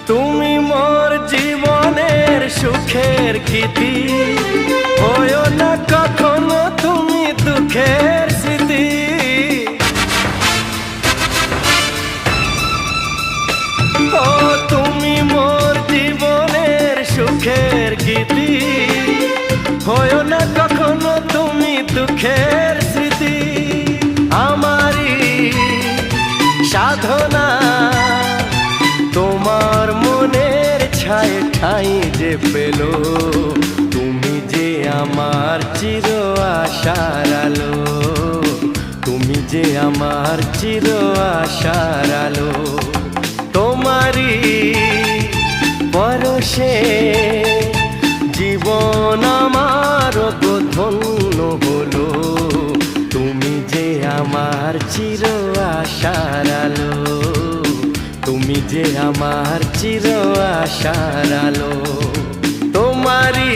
তুমি মোর জীবনের সুখের গীতি, হয়ো না কখনো তুমি দুঃখের স্মৃতি। ও তুমি মোর জীবনের সুখের গীতি, হয়ো না কখনো তুমি দুঃখের স্মৃতি। আমারই সাধনা তোমার মনের ছায় ঠাঁই যে পেল, তুমি যে আমার চির আশার আলো, তুমি যে আমার চির আশার আলো। তোমারই পরশে জীবন আমার ধন্য হলো, তুমি যে আমার চির আশার আলো, তুমি যে আমার চির আশার আলো। তোমারই